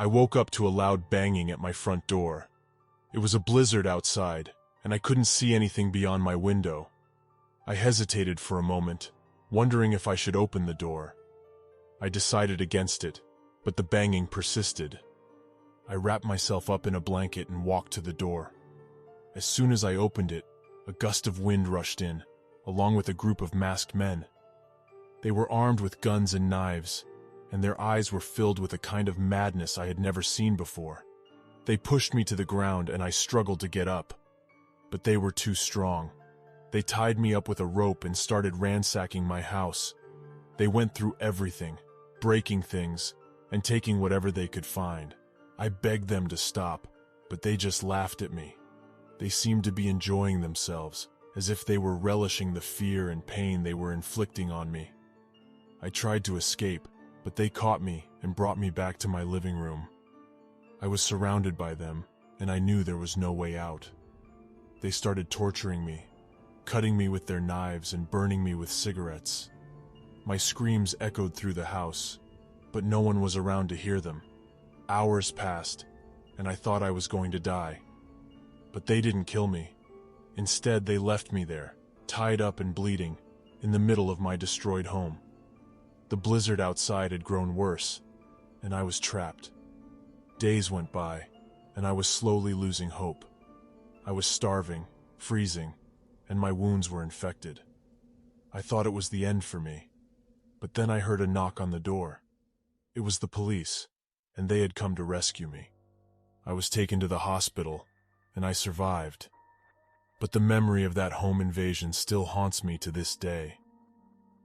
I woke up to a loud banging at my front door. It was a blizzard outside, and I couldn't see anything beyond my window. I hesitated for a moment, wondering if I should open the door. I decided against it, but the banging persisted. I wrapped myself up in a blanket and walked to the door. As soon as I opened it, a gust of wind rushed in, along with a group of masked men. They were armed with guns and knives, and their eyes were filled with a kind of madness I had never seen before. They pushed me to the ground and I struggled to get up. But they were too strong. They tied me up with a rope and started ransacking my house. They went through everything, breaking things, and taking whatever they could find. I begged them to stop, but they just laughed at me. They seemed to be enjoying themselves, as if they were relishing the fear and pain they were inflicting on me. I tried to escape, but they caught me and brought me back to my living room. I was surrounded by them, and I knew there was no way out. They started torturing me, cutting me with their knives and burning me with cigarettes. My screams echoed through the house, but no one was around to hear them. Hours passed, and I thought I was going to die. But they didn't kill me. Instead, they left me there, tied up and bleeding, in the middle of my destroyed home. The blizzard outside had grown worse, and I was trapped. Days went by, and I was slowly losing hope. I was starving, freezing, and my wounds were infected. I thought it was the end for me, but then I heard a knock on the door. It was the police, and they had come to rescue me. I was taken to the hospital, and I survived. But the memory of that home invasion still haunts me to this day.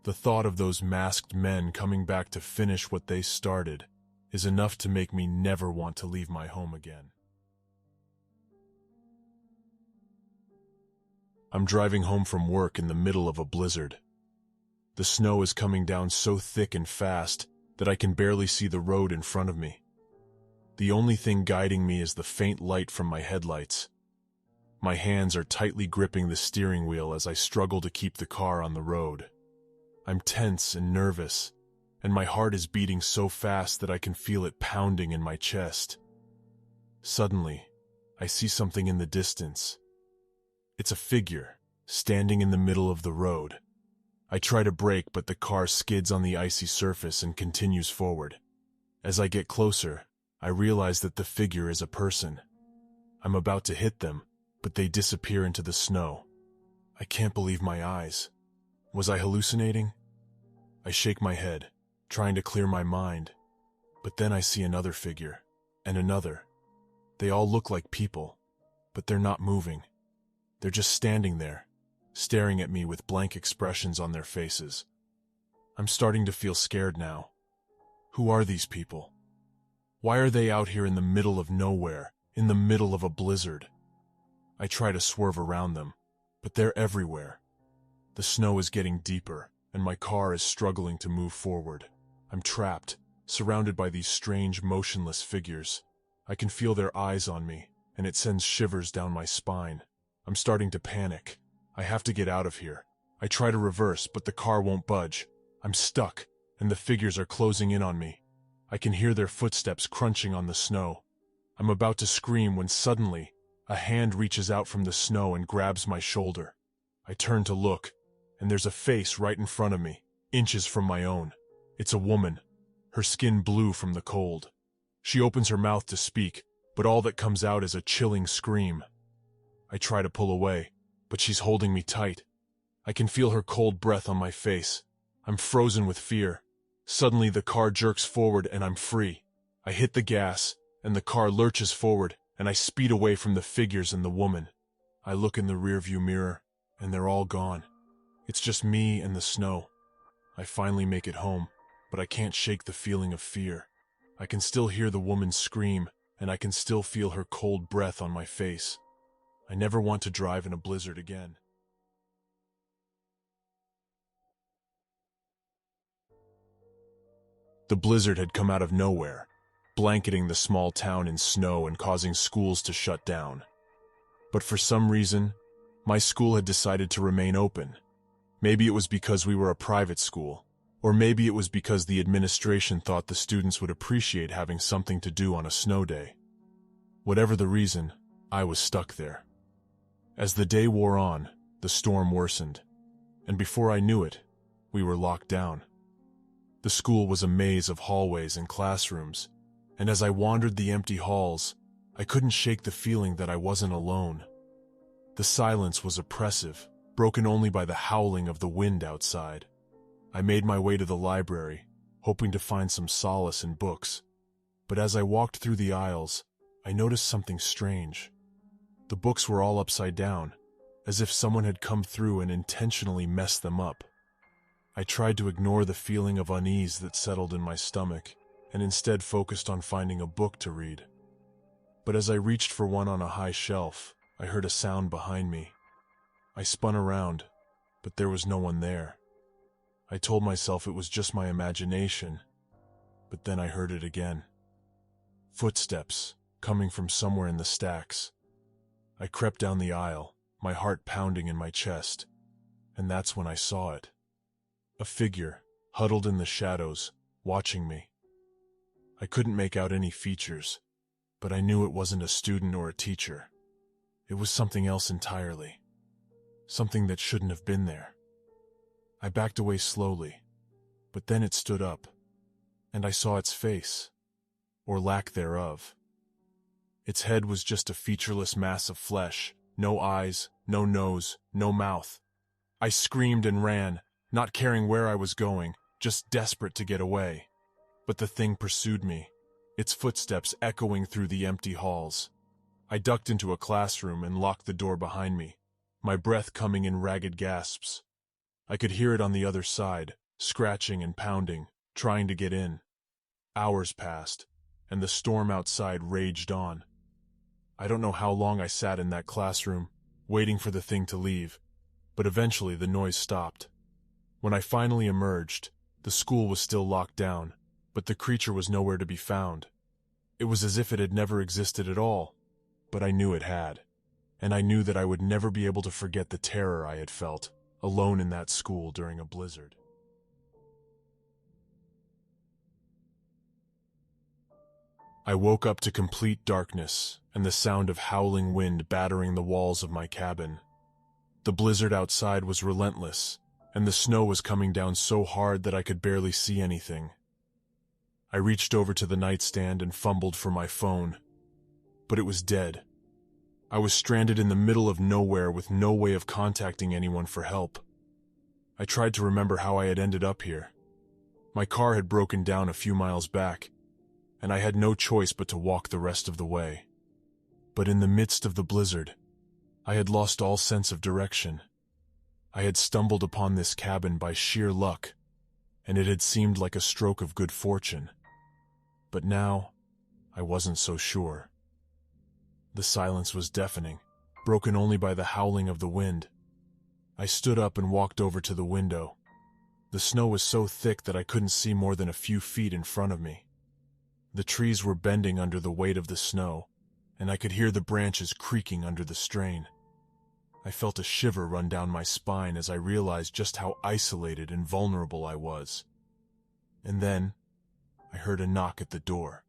The thought of those masked men coming back to finish what they started is enough to make me never want to leave my home again. I'm driving home from work in the middle of a blizzard. The snow is coming down so thick and fast that I can barely see the road in front of me. The only thing guiding me is the faint light from my headlights. My hands are tightly gripping the steering wheel as I struggle to keep the car on the road. I'm tense and nervous, and my heart is beating so fast that I can feel it pounding in my chest. Suddenly, I see something in the distance. It's a figure, standing in the middle of the road. I try to brake, but the car skids on the icy surface and continues forward. As I get closer, I realize that the figure is a person. I'm about to hit them, but they disappear into the snow. I can't believe my eyes. Was I hallucinating? I shake my head, trying to clear my mind. But then I see another figure, and another. They all look like people, but they're not moving. They're just standing there, staring at me with blank expressions on their faces. I'm starting to feel scared now. Who are these people? Why are they out here in the middle of nowhere, in the middle of a blizzard? I try to swerve around them, but they're everywhere. The snow is getting deeper, and my car is struggling to move forward. I'm trapped, surrounded by these strange, motionless figures. I can feel their eyes on me, and it sends shivers down my spine. I'm starting to panic. I have to get out of here. I try to reverse, but the car won't budge. I'm stuck, and the figures are closing in on me. I can hear their footsteps crunching on the snow. I'm about to scream when suddenly, a hand reaches out from the snow and grabs my shoulder. I turn to look, and there's a face right in front of me, inches from my own. It's a woman, her skin blue from the cold. She opens her mouth to speak, but all that comes out is a chilling scream. I try to pull away, but she's holding me tight. I can feel her cold breath on my face. I'm frozen with fear. Suddenly the car jerks forward and I'm free. I hit the gas, and the car lurches forward, and I speed away from the figures and the woman. I look in the rearview mirror, and they're all gone. It's just me and the snow. I finally make it home, but I can't shake the feeling of fear. I can still hear the woman scream, and I can still feel her cold breath on my face. I never want to drive in a blizzard again. The blizzard had come out of nowhere, blanketing the small town in snow and causing schools to shut down. But for some reason, my school had decided to remain open. Maybe it was because we were a private school, Or maybe it was because the administration thought the students would appreciate having something to do on a snow day. Whatever the reason, I was stuck there. As the day wore on, the storm worsened, and before I knew it, we were locked down. The school was a maze of hallways and classrooms, and as I wandered the empty halls, I couldn't shake the feeling that I wasn't alone. The silence was oppressive, broken only by the howling of the wind outside. I made my way to the library, hoping to find some solace in books, but as I walked through the aisles, I noticed something strange. The books were all upside down, as if someone had come through and intentionally messed them up. I tried to ignore the feeling of unease that settled in my stomach, and instead focused on finding a book to read. But as I reached for one on a high shelf, I heard a sound behind me. I spun around, but there was no one there. I told myself it was just my imagination, but then I heard it again. Footsteps, coming from somewhere in the stacks. I crept down the aisle, my heart pounding in my chest, and that's when I saw it. A figure, huddled in the shadows, watching me. I couldn't make out any features, but I knew it wasn't a student or a teacher. It was something else entirely. Something that shouldn't have been there. I backed away slowly, but then it stood up, and I saw its face, or lack thereof. Its head was just a featureless mass of flesh, no eyes, no nose, no mouth. I screamed and ran, not caring where I was going, just desperate to get away. But the thing pursued me, its footsteps echoing through the empty halls. I ducked into a classroom and locked the door behind me, my breath coming in ragged gasps. I could hear it on the other side, scratching and pounding, trying to get in. Hours passed, and the storm outside raged on. I don't know how long I sat in that classroom, waiting for the thing to leave, but eventually the noise stopped. When I finally emerged, the school was still locked down, but the creature was nowhere to be found. It was as if it had never existed at all, but I knew it had, and I knew that I would never be able to forget the terror I had felt, alone in that school during a blizzard. I woke up to complete darkness and the sound of howling wind battering the walls of my cabin. The blizzard outside was relentless, and the snow was coming down so hard that I could barely see anything. I reached over to the nightstand and fumbled for my phone, but it was dead. I was stranded in the middle of nowhere with no way of contacting anyone for help. I tried to remember how I had ended up here. My car had broken down a few miles back, and I had no choice but to walk the rest of the way. But in the midst of the blizzard, I had lost all sense of direction. I had stumbled upon this cabin by sheer luck, and it had seemed like a stroke of good fortune. But now, I wasn't so sure. The silence was deafening, broken only by the howling of the wind. I stood up and walked over to the window. The snow was so thick that I couldn't see more than a few feet in front of me. The trees were bending under the weight of the snow, and I could hear the branches creaking under the strain. I felt a shiver run down my spine as I realized just how isolated and vulnerable I was. And then, I heard a knock at the door.